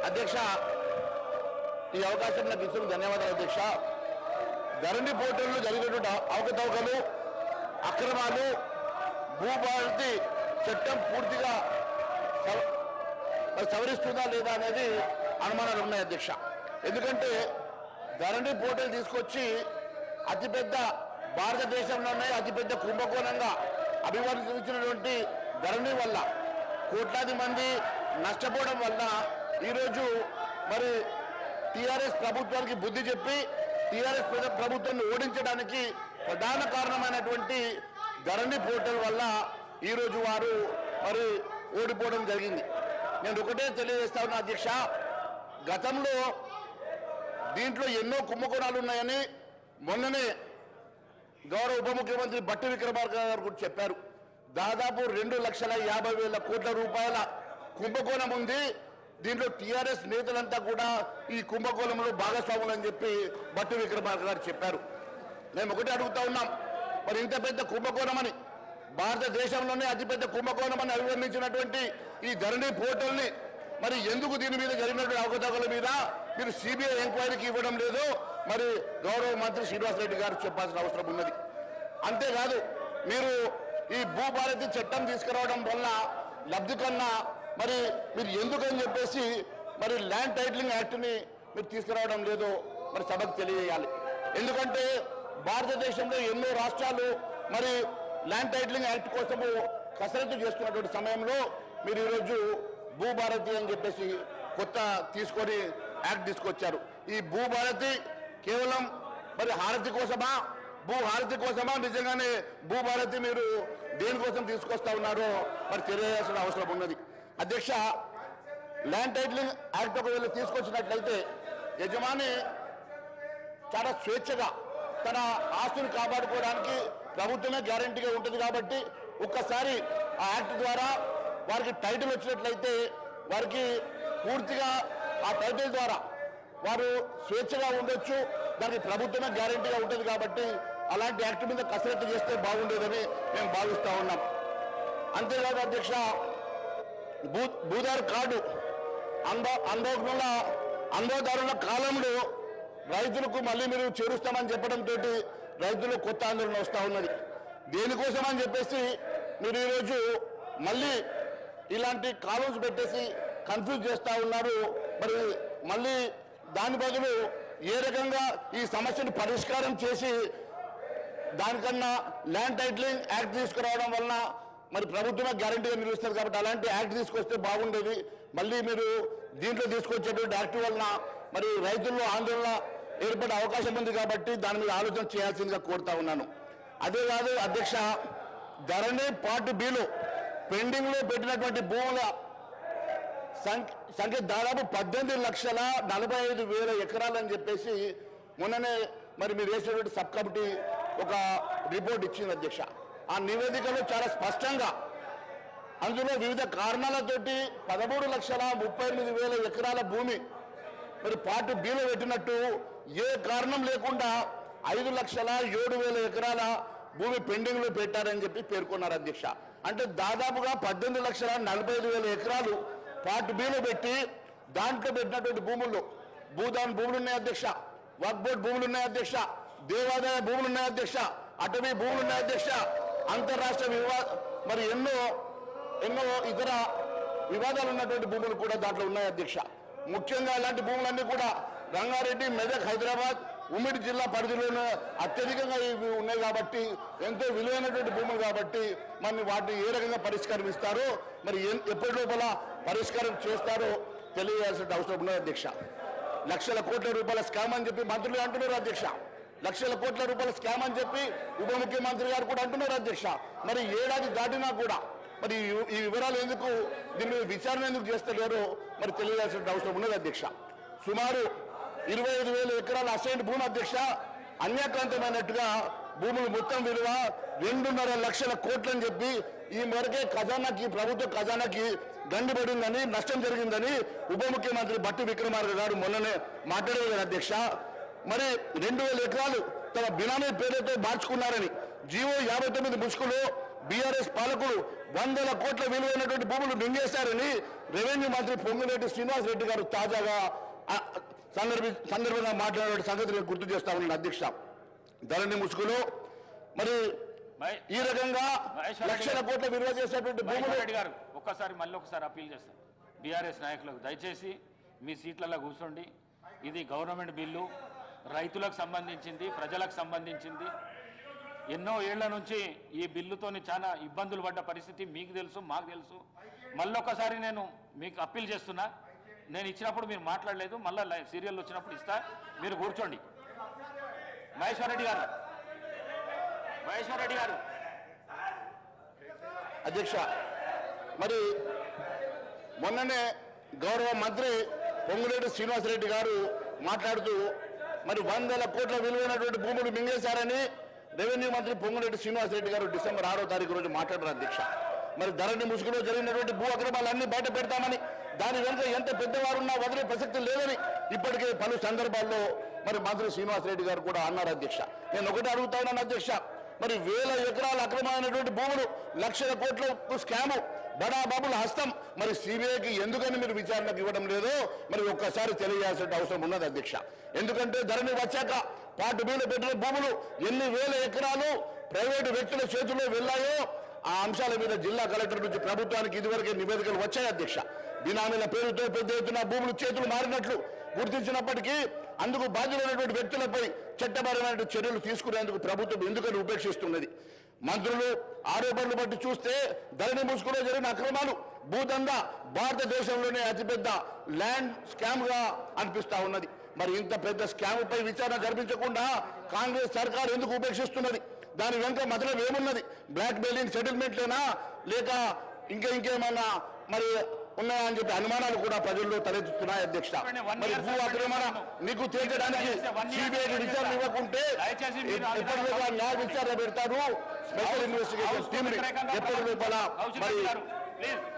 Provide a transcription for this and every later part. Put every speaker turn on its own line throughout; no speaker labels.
అధ్యక్ష, ఈ అవకాశం నాకు ఇచ్చిన ధన్యవాదాలు అధ్యక్ష. ధరణి పోర్టల్లో జరిగినటువంటి అవకతవకలు, అక్రమాలు, భూభారతి చట్టం పూర్తిగా సవరిస్తుందా లేదా అనేది అనుమానాలు ఉన్నాయి అధ్యక్ష. ఎందుకంటే ధరణి పోర్టల్ తీసుకొచ్చి అతిపెద్ద భారతదేశంలోనే అతిపెద్ద కుంభకోణంగా అభివర్ణించినటువంటి ధరణి వల్ల కోట్లాది మంది నష్టపోవడం వల్ల ఈరోజు మరి టీఆర్ఎస్ ప్రభుత్వానికి బుద్ధి చెప్పి టీఆర్ఎస్ ప్రభుత్వాన్ని ఓడించడానికి ప్రధాన కారణమైనటువంటి ధరణి పోర్టల్ వల్ల ఈరోజు వారు మరి ఓడిపోవడం జరిగింది. నేను ఒకటే తెలియజేస్తా ఉన్నా అధ్యక్ష, గతంలో దీంట్లో ఎన్నో కుంభకోణాలు ఉన్నాయని మొన్ననే గౌరవ ఉప ముఖ్యమంత్రి బట్టి విక్రమార్క గారు కూడా చెప్పారు. దాదాపు 2,50,000 కోట్ల రూపాయల కుంభకోణం ఉంది. దీంట్లో టీఆర్ఎస్ నేతలంతా కూడా ఈ కుంభకోణంలో భాగస్వాములు అని చెప్పి బట్టి విక్రమార్క గారు చెప్పారు. మేము ఒకటే అడుగుతా ఉన్నాం, మరి ఇంత పెద్ద కుంభకోణం అని, భారతదేశంలోనే అతిపెద్ద కుంభకోణం అని అభివర్ణించినటువంటి ఈ ధరణి పోర్టల్ని మరి ఎందుకు దీని మీద జరిగినటువంటి అవకతవకల మీద మీరు సిబిఐ ఎంక్వైరీకి ఇవ్వడం లేదు మరి గౌరవ మంత్రి శ్రీనివాసరెడ్డి గారు చెప్పాల్సిన అవసరం ఉన్నది. అంతేకాదు, మీరు ఈ భూభారతి చట్టం తీసుకురావడం వల్ల లబ్ధి కన్నా మరి మీరు ఎందుకని చెప్పేసి మరి ల్యాండ్ టైటిలింగ్ యాక్ట్ని మీరు తీసుకురావడం లేదో మరి సభకు తెలియజేయాలి. ఎందుకంటే భారతదేశంలో ఎన్నో రాష్ట్రాలు మరి ల్యాండ్ టైటిలింగ్ యాక్ట్ కోసము కసరత్తు చేస్తున్నటువంటి సమయంలో మీరు ఈరోజు భూభారతి అని చెప్పేసి కొత్త తీసుకొని యాక్ట్ తీసుకొచ్చారు. ఈ భూభారతి కేవలం మరి హారతి కోసమా, భూహారతి కోసమా, నిజంగానే భూభారతి మీరు దేనికోసం తీసుకొస్తా ఉన్నారో మరి తెలియాల్సిన అవసరం ఉన్నది. అధ్యక్ష, ల్యాండ్ టైటిలింగ్ యాక్ట్ ఒకవేళ తీసుకొచ్చినట్లయితే యజమాని చాలా స్వేచ్ఛగా తన ఆస్తుని కాపాడుకోవడానికి ప్రభుత్వమే గ్యారంటీగా ఉంటుంది. కాబట్టి ఒక్కసారి ఆ యాక్ట్ ద్వారా వారికి టైటిల్ వచ్చినట్లయితే వారికి పూర్తిగా ఆ టైటిల్ ద్వారా వారు స్వేచ్ఛగా ఉండొచ్చు. దానికి ప్రభుత్వమే గ్యారంటీగా ఉంటుంది. కాబట్టి అలాంటి యాక్ట్ మీద కసరత్తు చేస్తే బాగుండేదని మేము భావిస్తూ ఉన్నాం. అంతేకాదు అధ్యక్ష, భూదారు కార్డు అందోదారుల కాలంలో రైతులకు మళ్ళీ మీరు చేరుస్తామని చెప్పడంతో రైతులు కొత్త ఆందోళన వస్తూ ఉన్నది. దేనికోసం అని చెప్పేసి మీరు ఈరోజు మళ్ళీ ఇలాంటి కాలమ్స్ పెట్టేసి కన్ఫ్యూజ్ చేస్తూ ఉన్నారు. మరి మళ్ళీ దాని బదులు ఏ రకంగా ఈ సమస్యను పరిష్కారం చేసి దానికన్నా ల్యాండ్ టైటిలింగ్ యాక్ట్ తీసుకురావడం వలన మరి ప్రభుత్వమే గ్యారంటీగా నిలుస్తుంది. కాబట్టి అలాంటి యాక్ట్ తీసుకొస్తే బాగుండేది. మళ్ళీ మీరు దీంట్లో తీసుకొచ్చేటువంటి యాక్ట్ వలన మరి రైతుల్లో ఆందోళన ఏర్పడే అవకాశం ఉంది. కాబట్టి దాని మీద ఆలోచన చేయాల్సిందిగా కోరుతా ఉన్నాను. అదేకాదు అధ్యక్ష, ధరణి పార్ట్ బిలో పెండింగ్లో పెట్టినటువంటి భూముల సంఖ్య దాదాపు 18,45,000 ఎకరాలు అని చెప్పేసి మొన్ననే మరి మీరు వేసినటువంటి సబ్ కమిటీ ఒక రిపోర్ట్ ఇచ్చింది అధ్యక్ష. ఆ నివేదికలో చాలా స్పష్టంగా అందులో వివిధ కారణాలతోటి 13,38,000 ఎకరాల భూమి మరి పార్ట్ బిలో పెట్టినట్టు, ఏ కారణం లేకుండా 5,07,000 ఎకరాల భూమి పెండింగ్లో పెట్టారని చెప్పి పేర్కొన్నారు అధ్యక్ష. అంటే దాదాపుగా 18,45,000 ఎకరాలు పార్ట్ బిలో పెట్టి దాంట్లో పెట్టినటువంటి భూముల్లో భూదాన్ భూములు ఉన్నాయి అధ్యక్ష, వక్ఫ్ బోర్డు భూములు ఉన్నాయి అధ్యక్ష, దేవాదాయ భూములు ఉన్నాయి అధ్యక్ష, అటవీ భూములు ఉన్నాయి అధ్యక్ష, అంతర్రాష్ట్ర మరి ఎన్నో ఇతర వివాదాలు ఉన్నటువంటి భూములు కూడా దాంట్లో ఉన్నాయి అధ్యక్ష. ముఖ్యంగా ఇలాంటి భూములన్నీ కూడా రంగారెడ్డి, మెదక్, హైదరాబాద్, ఉమ్మడి జిల్లా పరిధిలోనే అత్యధికంగా ఇవి ఉన్నాయి. కాబట్టి ఎంతో విలువైనటువంటి భూములు కాబట్టి మరి వాటిని ఏ రకంగా పరిష్కారం ఇస్తారో మరి ఎప్పటి లోపల పరిష్కారం చేస్తారో తెలియజేయాల్సిన అవసరం ఉన్నది అధ్యక్ష. లక్షల కోట్ల రూపాయల స్కామ్ అని చెప్పి మంత్రులు అంటున్నారు అధ్యక్ష. లక్షల కోట్ల రూపాయల స్కామ్ అని చెప్పి ఉప ముఖ్యమంత్రి గారు కూడా అంటున్నారు అధ్యక్ష. మరి ఏడాది దాటినా కూడా మరి ఈ వివరాలు ఎందుకు, దీని విచారణ ఎందుకు చేస్తలేరో మరి తెలియాల్సిన అవసరం ఉన్నది అధ్యక్ష. సుమారు 25,000 ఎకరాల అసైన్డ్ భూమి అధ్యక్ష, అన్యాక్రాంతమైనట్టుగా భూములు మొత్తం విలువ 2.5 లక్షల కోట్లని చెప్పి ఈ మేరకే ఖజానాకి, ప్రభుత్వ ఖజానాకి గండిపడిందని, నష్టం జరిగిందని ఉప ముఖ్యమంత్రి బట్టి విక్రమార్క గారు మొన్ననే మాట్లాడారు అధ్యక్ష. మరి 2,000 ఎకరాలు తమ బినామీ పేరుతో మార్చుకున్నారని జీవో 59 ముసుగులో బీఆర్ఎస్ పాలకులు వందల కోట్ల విలువైనటువంటి భూములు మింగేశారని రెవెన్యూ మంత్రి పొంగులేటి శ్రీనివాస్ రెడ్డి గారు తాజాగా సందర్భంగా మాట్లాడే సంగతి నేను గుర్తు చేస్తా ఉన్నాను అధ్యక్ష. ధరణి ముసుగులో మరి ఈ రకంగా లక్షల కోట్ల విలువ చేసేటువంటి భూములు
గారు మళ్ళీ ఒకసారి అప్పీల్ చేస్తాను బీఆర్ఎస్ నాయకులకు, దయచేసి మీ సీట్లలో కూర్చోండి. ఇది గవర్నమెంట్ బిల్లు, రైతులకు సంబంధించింది, ప్రజలకు సంబంధించింది. ఎన్నో ఏళ్ల నుంచి ఈ బిల్లుతోని చాలా ఇబ్బందులు పడ్డ పరిస్థితి మీకు తెలుసు, మాకు తెలుసు. మళ్ళొకసారి నేను మీకు అప్పీల్ చేస్తున్నా, నేను ఇచ్చినప్పుడు మీరు మాట్లాడలేదు, మళ్ళీ సీరియల్ వచ్చినప్పుడు ఇస్తా, మీరు కూర్చోండి. మహేశ్వర్ రెడ్డి గారు
అధ్యక్ష, మరి మొన్ననే గౌరవ మంత్రి పొంగులేటి శ్రీనివాసరెడ్డి గారు మాట్లాడుతూ మరి వందల కోట్ల విలువైనటువంటి భూములు మింగేశారని రెవెన్యూ మంత్రి పొంగులేటి శ్రీనివాసరెడ్డి గారు డిసెంబర్ 6వ తారీఖు రోజు మాట్లాడారు అధ్యక్ష. మరి ధరణి ముసుగులో జరిగినటువంటి భూ అక్రమాలన్నీ బయట పెడతామని, దాని వెనుక ఎంత పెద్దవారున్నా వదిలే ప్రసక్తి లేదని ఇప్పటికే పలు సందర్భాల్లో మరి మంత్రి శ్రీనివాసరెడ్డి గారు కూడా అన్నారు అధ్యక్ష. నేను ఒకటి అడుగుతా ఉన్నాను అధ్యక్ష, మరి వేల ఎకరాల అక్రమమైనటువంటి భూములు, లక్షల కోట్ల స్కాము, బడా బాబుల హస్తం మరి సిబిఐకి ఎందుకని మీరు విచారణకు ఇవ్వడం లేదో మరి ఒక్కసారి తెలియాల్సిన అవసరం ఉన్నది అధ్యక్ష. ఎందుకంటే ధరణి వచ్చాక పాటు బీలు పెట్టిన భూములు ఎన్ని వేల ఎకరాలు ప్రైవేటు వ్యక్తుల చేతుల్లో వెళ్ళాయో ఆ అంశాల మీద జిల్లా కలెక్టర్ నుంచి ప్రభుత్వానికి ఇదివరకే నివేదికలు వచ్చాయి అధ్యక్ష. బినామీల పేరుతో పెద్ద ఎత్తున భూములు చేతులు మారినట్లు గుర్తించినప్పటికీ అందుకు బాధ్యులైనటువంటి వ్యక్తులపై చట్టపరమైన చర్యలు తీసుకునేందుకు ప్రభుత్వం ఎందుకని ఉపేక్షిస్తున్నది? మంత్రులు ఆరోపణలు బట్టి చూస్తే ధరణి ముసుగులో జరిగిన అక్రమాలు, భూదందా భారతదేశంలోనే అతిపెద్ద ల్యాండ్ స్కామ్ గా అనిపిస్తా ఉన్నది. మరి ఇంత పెద్ద స్కామ్ పై విచారణ జరిపించకుండా కాంగ్రెస్ సర్కార్ ఎందుకు ఉపేక్షిస్తున్నది? దాని వెనుక మతలం ఏమున్నది? బ్లాక్ మెయిలింగ్ సెటిల్మెంట్లేనా, లేక ఇంకేమైనా మరి ఉన్నాయా అని చెప్పి అనుమానాలు కూడా ప్రజల్లో తలెత్తుతున్నాయి అధ్యక్ష. మరి భూ అక్రమణ నీకు తేల్చడానికి సిబిఐకి విచారణ ఇవ్వకుంటే ఎప్పటిలోగా న్యాయ విచారణ పెడతారు, స్పెషల్ ఇన్వెస్టిగేషన్ టీమ్ ఎప్పటి లోపల మరి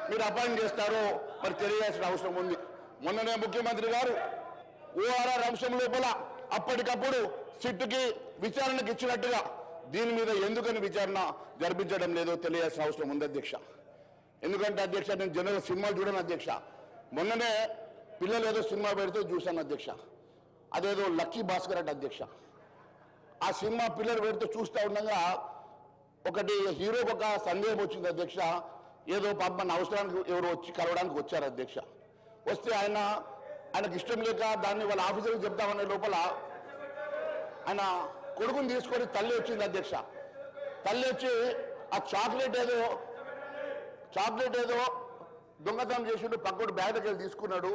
మీరు అపాయింట్ చేస్తారో మరి తెలియాల్సిన అవసరం ఉంది. మొన్ననే ముఖ్యమంత్రి గారు ఓఆర్ఆర్ అంశం లోపల అప్పటికప్పుడు సిట్టుకి విచారణకు ఇచ్చినట్టుగా దీని మీద ఎందుకని విచారణ జరిపించడం లేదో తెలియాల్సిన అవసరం ఉంది అధ్యక్ష. ఎందుకంటే అధ్యక్ష, నేను జనరల్ సినిమాలు చూడను అధ్యక్ష. మొన్ననే పిల్లలు ఏదో సినిమా పెడితే చూశాను అధ్యక్ష. అదేదో లక్కీ భాస్కర్ అంటే అధ్యక్ష. ఆ సినిమా పిల్లలు పెడితే చూస్తూ ఉండగా ఒకటి హీరోకి ఒక సందేహం వచ్చింది అధ్యక్ష. ఏదో పాప మన అవసరానికి ఎవరు వచ్చి కలవడానికి వచ్చారు అధ్యక్ష. వస్తే ఆయనకు ఇష్టం లేక దాన్ని వాళ్ళ ఆఫీసర్కి చెప్తామనే లోపల ఆయన కొడుకుని తీసుకొని తల్లి వచ్చింది అధ్యక్ష. తల్లి వచ్చి ఆ చాక్లెట్ ఏదో దొంగతనం చేసిండు, పక్కడు బ్యాగ్ దగ్గర తీసుకున్నాడు.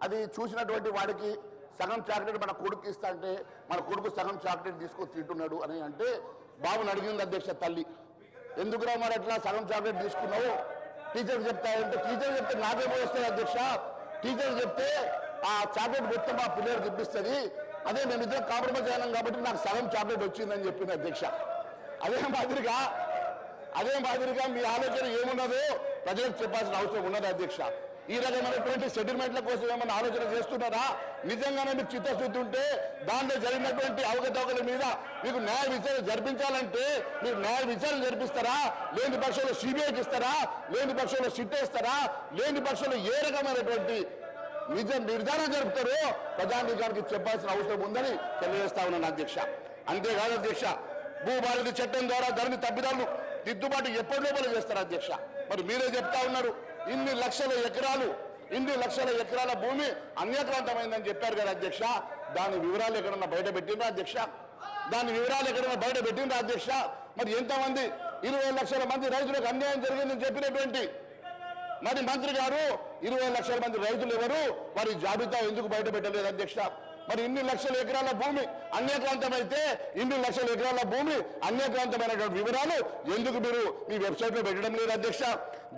అది చూసినటువంటి వాడికి సగం చాక్లెట్ మన కొడుకు ఇస్తా అంటే మన కొడుకు సగం చాక్లెట్ తీసుకొని తింటున్నాడు అని అంటే బాబుని అడిగింది అధ్యక్ష తల్లి, ఎందుకురా మరి అట్లా సగం చాక్లెట్ తీసుకున్నావు? టీచర్ చెప్తాయంటే, టీచర్ చెప్తే నాకేమో వస్తాయి అధ్యక్ష, టీచర్ చెప్తే ఆ చాక్లెట్ మొత్తం మా పిల్లలకు ఇప్పిస్తుంది, అదే మేమిద్దరం కాంప్రమైజ్ అయినాం కాబట్టి నాకు సగం చాక్లెట్ వచ్చిందని చెప్పింది అధ్యక్ష. అదే మాదిరిగా మీ ఆలోచన ఏమున్నదో ప్రజలకు చెప్పాల్సిన అవసరం ఉన్నది అధ్యక్ష. ఈ రకమైనటువంటి సెటిల్మెంట్ల కోసం ఏమైనా ఆలోచన చేస్తున్నారా? నిజంగానే మీకు చిత్తశుద్ధి ఉంటే దాంట్లో జరిగినటువంటి అవకతవకల మీద మీకు న్యాయ విచారణ జరిపించాలంటే మీరు న్యాయ విచారణ జరిపిస్తారా? లేని పక్షంలో సిబిఐకి ఇస్తారా? లేని పక్షంలో సిట్ వేస్తారా? లేని పక్షంలో ఏ రకమైనటువంటి నిర్ధారణ జరుపుతారో ప్రజానీకానికి చెప్పాల్సిన అవసరం ఉందని తెలియజేస్తా ఉన్నాను అధ్యక్ష. అంతేకాదు అధ్యక్ష, భూభారతి చట్టం ద్వారా ధరణి తప్పిదాలు దిద్దుబాటు ఎప్పటి లోపల చేస్తారు అధ్యక్ష. మరి మీరే చెప్తా ఉన్నారు, ఇన్ని లక్షల ఎకరాల భూమి అన్యాక్రాంతమైందని చెప్పారు కదా అధ్యక్ష. దాని వివరాలు ఎక్కడన్నా బయట పెట్టిండ్రా అధ్యక్ష? మరి ఎంతమంది 20 లక్షల మంది రైతులకు అన్యాయం జరిగిందని చెప్పినటువంటి మరి మంత్రి గారు 20 లక్షల మంది రైతులు ఎవరు? వారి జాబితా ఎందుకు బయట పెట్టలేదు అధ్యక్ష? మరి ఇన్ని లక్షల ఎకరాల భూమి అన్యాక్రాంతమైతే అన్యాక్రాంతమైనటువంటి వివరాలు ఎందుకు మీరు మీ వెబ్సైట్ లో పెట్టడం లేదు అధ్యక్ష?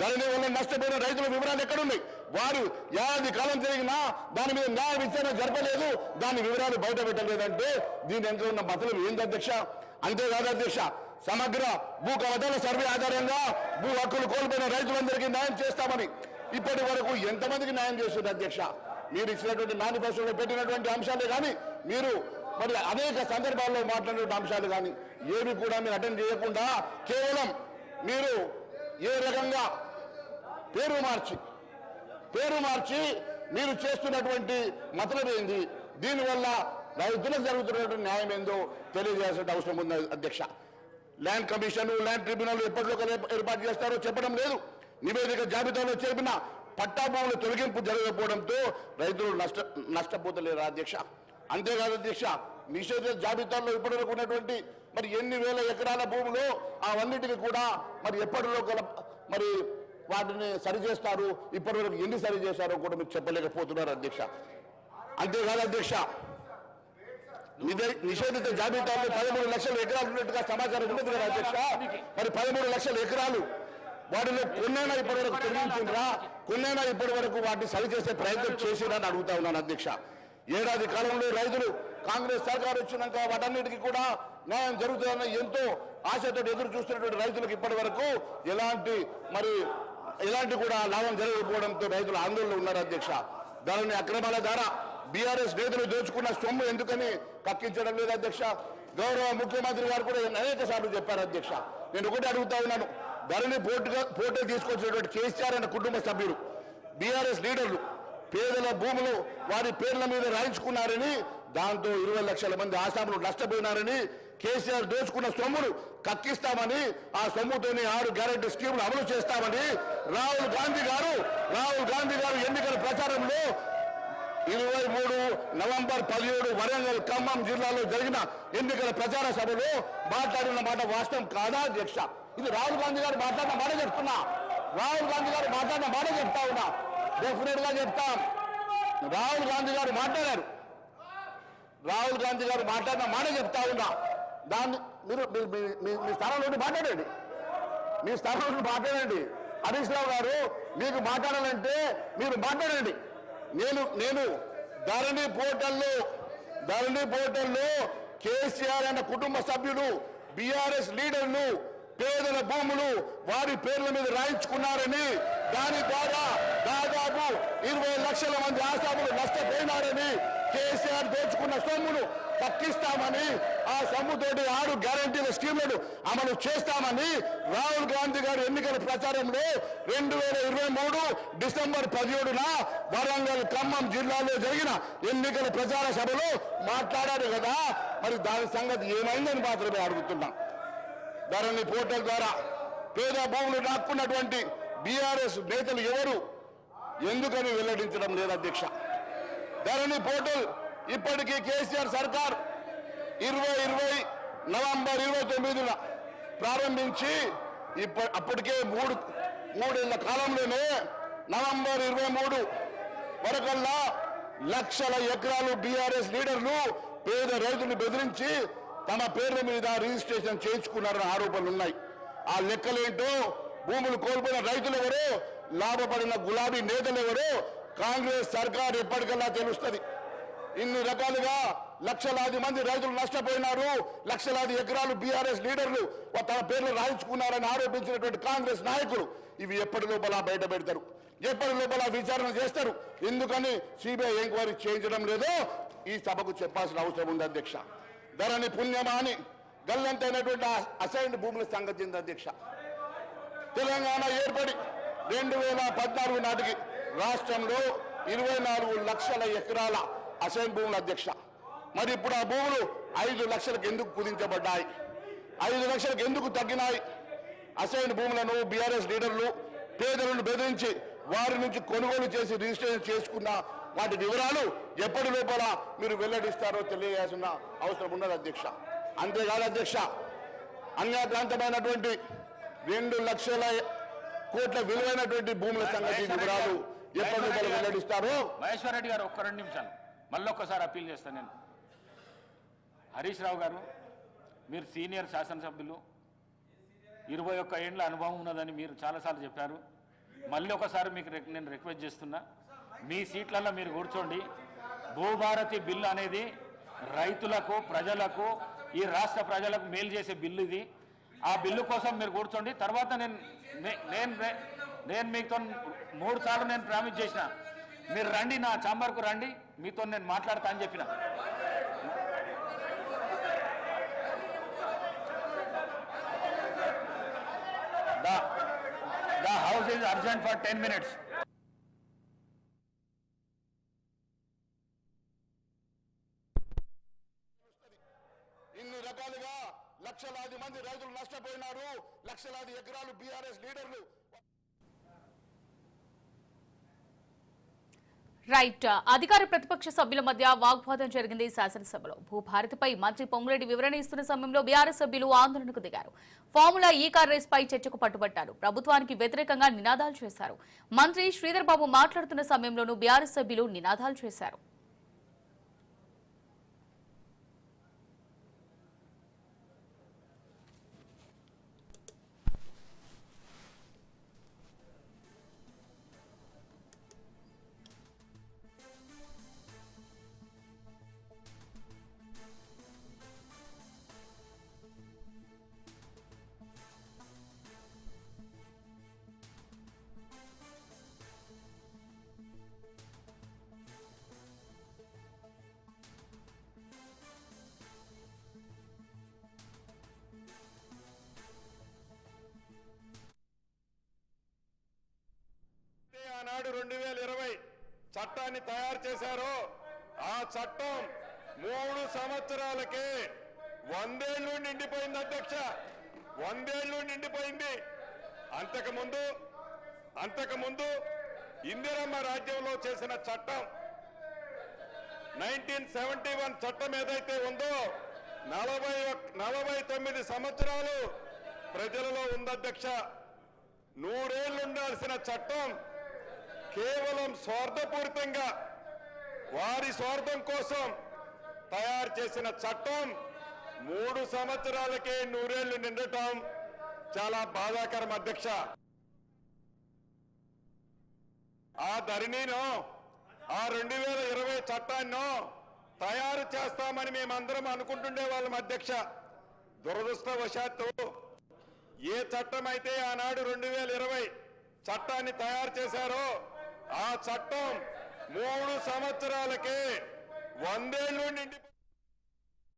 ధరణి వల్ల నష్టపోయిన రైతుల వివరాలు ఎక్కడున్నాయి? వారు ఏడాది కాలం జరిగినా దాని మీద న్యాయ విచారణ జరపలేదు, దాని వివరాలు బయట పెట్టలేదంటే దీని ఎంత ఉన్న మతలం ఏంది అధ్యక్ష? అంతేకాదు అధ్యక్ష, సమగ్ర భూ కవతల సర్వే ఆధారంగా భూ హక్కులు కోల్పోయిన రైతులందరికీ న్యాయం చేస్తామని ఇప్పటి వరకు ఎంతమందికి న్యాయం చేస్తుంది అధ్యక్ష? మీరు ఇచ్చినటువంటి మేనిఫెస్టోలో పెట్టినటువంటి అంశాలే కానీ, మీరు మరి అనేక సందర్భాల్లో మాట్లాడినటువంటి అంశాలు కానీ ఏవి కూడా మీరు అటెండ్ చేయకుండా కేవలం మీరు ఏ రకంగా పేరు మార్చి మీరు చేస్తున్నటువంటి మతలబ్ ఏంది, దీనివల్ల రైతులకు జరుగుతున్నటువంటి న్యాయం ఏందో తెలియజేయాల్సిన అవసరం ఉంది అధ్యక్ష. ల్యాండ్ కమిషన్, ల్యాండ్ ట్రిబ్యునల్ ఎప్పటిలోగా ఏర్పాటు చేస్తారో చెప్పడం లేదు. నివేదిక జాబితాలో చేరిన పట్టా భూముల తొలగింపు జరగకపోవడంతో రైతులు నష్టపోతలేరు అధ్యక్ష. అంతేకాదు అధ్యక్ష, నిషేధ జాబితాల్లో ఇప్పటివరకు ఉన్నటువంటి మరి ఎన్ని వేల ఎకరాల భూములు అవన్నిటిని కూడా మరి ఎప్పటిలో మరి వాటిని సరిచేస్తారు, ఇప్పటివరకు ఎన్ని సరి చేశారో కూడా మీరు చెప్పలేకపోతున్నారు అధ్యక్ష. అంతేకాదు అధ్యక్ష, నిషేధిత జాబితాలో 13 లక్షల ఎకరాలు ఉన్నట్టుగా సమాచారం ఉన్నది కదా అధ్యక్ష. మరి 13 లక్షల ఎకరాలు వాటిలో కొన్నైనా ఇప్పటివరకు తొలగించిండ్రా, కొన్నైనా ఇప్పటి వరకు వాటిని సరిచేసే ప్రయత్నం చేసిరని అడుగుతా ఉన్నాను అధ్యక్ష. ఏడాది కాలంలో రైతులు కాంగ్రెస్ సర్కారు వచ్చినాక వాటన్నిటికీ కూడా న్యాయం జరుగుతుందని ఎంతో ఆశతో ఎదురు చూస్తున్నటువంటి రైతులకు ఇప్పటి వరకు ఎలాంటి కూడా లాభం జరగకపోవడంతో రైతులు ఆందోళనలో ఉన్నారు అధ్యక్ష. దానిని అక్రమాల ద్వారా బీఆర్ఎస్ నేతలు దోచుకున్న సొమ్ము ఎందుకని కక్కించడం లేదు అధ్యక్ష. గౌరవ ముఖ్యమంత్రి గారు కూడా అనేక సార్లు చెప్పారు అధ్యక్ష. నేను ఒకటి అడుగుతా ఉన్నాను, ధరణి పోటీ తీసుకొచ్చినటువంటి కేసీఆర్ అనే కుటుంబ సభ్యులు, బీఆర్ఎస్ లీడర్లు పేదల భూములు వారి పేర్ల మీద రాయించుకున్నారని, దాంతో 20 లక్షల మంది ఆసాములు నష్టపోయినారని, కేసీఆర్ దోచుకున్న సొమ్మును కక్కిస్తామని, ఆ సొమ్ముతోని 6 గ్యారెంటీ స్కీములు అమలు చేస్తామని రాహుల్ గాంధీ గారు ఎన్నికల ప్రచారంలో 23 నవంబర్ 17 వరంగల్ ఖమ్మం జిల్లాలో జరిగిన ఎన్నికల ప్రచార సభలో మాట్లాడిన మాట వాస్తవం కాదా అధ్యక్ష? ఇది రాహుల్ గాంధీ గారు మాట్లాడిన మాట చెప్తున్నా, చెప్తా ఉన్నా, డెఫినెట్ గా చెప్తాం. రాహుల్ గాంధీ గారు మాట్లాడిన మాట చెప్తా ఉన్నా. దాన్ని మీరు మీ స్థానంలో మాట్లాడండి. హరీష్ రావు గారు మీకు మాట్లాడాలంటే మీరు మాట్లాడండి. నేను ధరణి పోర్టల్లో కేసీఆర్ అన్న కుటుంబ సభ్యులు, బీఆర్ఎస్ లీడర్లు పేదల భూములు వారి పేర్ల మీద రాయించుకున్నారని, దాని ద్వారా దాదాపు 20 లక్షల మంది ఆసాములు నష్టపోయినారని, కేసీఆర్ దోచుకున్న సొమ్మును తక్కిస్తామని, ఆ సొమ్ముతోటి 6 గ్యారంటీల స్కీములను అమలు చేస్తామని రాహుల్ గాంధీ గారు ఎన్నికల ప్రచారంలో 2023 డిసెంబర్ 17న వరంగల్ ఖమ్మం జిల్లాలో జరిగిన ఎన్నికల ప్రచార సభలో మాట్లాడారు కదా. మరి దాని సంగతి ఏమైందని మాత్రమే అడుగుతున్నాం. ధరణి పోర్టల్ ద్వారా పేద భూములు లాక్కున్నటువంటి బీఆర్ఎస్ నేతలు ఎవరు, ఎందుకని వెల్లడించడం లేదు అధ్యక్ష? ధరణి పోర్టల్ ఇప్పటికీ కేసీఆర్ సర్కార్ 2020 నవంబర్ 29న ప్రారంభించి అప్పటికే మూడేళ్ల కాలంలోనే నవంబర్ 23 వరకల్లా లక్షల ఎకరాలు బీఆర్ఎస్ లీడర్లు పేద రైతులు బెదిరించి తమ పేర్ల మీద రిజిస్ట్రేషన్ చేయించుకున్నారన్న ఆరోపణలు ఉన్నాయి. ఆ లెక్కలేంటో, భూములు కోల్పోయిన రైతులు ఎవరో, లాభపడిన గులాబీ నేతలు ఎవరో కాంగ్రెస్ సర్కార్ ఎప్పటికల్లా తెలుస్తుంది. ఇన్ని రకాలుగా లక్షలాది మంది రైతులు నష్టపోయినారు, లక్షలాది ఎకరాలు బీఆర్ఎస్ లీడర్లు తమ పేర్లు రాయించుకున్నారని ఆరోపించినటువంటి కాంగ్రెస్ నాయకులు ఇవి ఎప్పటి లోపల బయట పెడతారు, ఎప్పటి లోపల విచారణ చేస్తారు. ఎందుకని సిబిఐ ఎంక్వైరీ చేయించడం లేదో ఈ సభకు చెప్పాల్సిన అవసరం ఉంది అధ్యక్ష. ధరణి పుణ్యమాని గల్లంతైనటువంటి అసైన్డ్ భూముల సంగతి చెంది అధ్యక్ష. తెలంగాణ ఏర్పడి 2014 నాటికి రాష్ట్రంలో 24 లక్షల ఎకరాల అసైన్ భూములు అధ్యక్ష. మరి ఇప్పుడు ఆ భూములు 5 లక్షలకు ఎందుకు కుదించబడ్డాయి, 5 లక్షలకు ఎందుకు తగ్గినాయి? అసైన్ భూములను బీఆర్ఎస్ లీడర్లు పేదలను బెదిరించి వారి నుంచి కొనుగోలు చేసి రిజిస్ట్రేషన్ చేసుకున్న వాటి వివరాలు ఎప్పటి లోపల మీరు వెల్లడిస్తారో తెలియాల్సిన అవసరం ఉన్నది అధ్యక్ష. అంతేకాదు అధ్యక్ష, అన్యాక్రాంతమైనటువంటి 2 లక్షల కోట్ల విలువైనటువంటి భూముల సంగతి వివరాలు ఎప్పటి లోపల వెల్లడిస్తారో.
మహేశ్వర్ రెడ్డి గారు ఒక్క 2 నిమిషాలు మళ్ళొక్కసారి అప్పీల్ చేస్తాను నేను. హరీష్ రావు గారు, మీరు సీనియర్ శాసనసభ్యులు, 21 ఏండ్ల అనుభవం ఉన్నదని మీరు చాలాసార్లు చెప్పారు. మళ్ళీ ఒకసారి మీకు నేను రిక్వెస్ట్ చేస్తున్నా, మీ సీట్లలో మీరు కూర్చోండి. భూభారతి బిల్లు అనేది రైతులకు, ప్రజలకు, ఈ రాష్ట్ర ప్రజలకు మేలు చేసే బిల్లు ఇది. ఆ బిల్లు కోసం మీరు కూర్చోండి. తర్వాత నేను మీతో 3 సార్లు నేను ప్రామిస్ చేసిన, మీరు రండి, నా ఛాంబర్కు రండి, మీతో నేను మాట్లాడతా అని చెప్పిన. House is urgent for 10 minutes.
ఇన్ని రకాలుగా లక్షలాది మంది రైతులు నష్టపోయినారు. లక్షలాది ఎకరాలు బీఆర్ఎస్ లీడర్లు.
రైట్. అధికార ప్రతిపక్ష సభ్యుల మధ్య వాగ్వాదం జరిగింది శాసనసభలో. భూభారతిపై మంత్రి పొంగులేటి వివరణ ఇస్తున్న సమయంలో బీఆర్ఎస్ సభ్యులు ఆందోళనకు దిగారు. ఫార్ములా ఈ కార్ రేస్ పై చర్చకు పట్టుబట్టారు. ప్రభుత్వానికి వ్యతిరేకంగా నినాదాలు చేశారు. మంత్రి శ్రీధర్ బాబు మాట్లాడుతున్న సమయంలోనూ బీఆర్ఎస్ సభ్యులు నినాదాలు చేశారు.
ఆనాడు 2020 చట్టాన్ని తయారు చేశారో ఆ చట్టం 3 సంవత్సరాలకే 100 ఏళ్ళు నిండిపోయింది అధ్యక్ష. 100 ఏళ్ళు నిండిపోయింది. అంతకుముందు ఇందిరమ్మ రాజ్యంలో చేసిన చట్టం 1971 చట్టం ఏదైతే ఉందో 49 సంవత్సరాలు ప్రజలలో ఉంది అధ్యక్ష. 100 ఏళ్ళు ఉండాల్సిన చట్టం కేవలం స్వార్థపూరితంగా వారి స్వార్థం కోసం తయారు చేసిన చట్టం 3 సంవత్సరాలకే 100 ఏళ్ళు నిండటం చాలా బాధాకరం అధ్యక్ష. ఆ ధరణిను ఆ 2020 చట్టాన్ని తయారు చేస్తామని మేమందరం అనుకుంటుండే వాళ్ళం అధ్యక్ష. దురదృష్టవశాత్తు ఏ చట్టం అయితే ఆనాడు 2020 చట్టాన్ని తయారు చేశారో ఆ చట్టం 3 సంవత్సరాలకే 100 ఏళ్ళు నిండి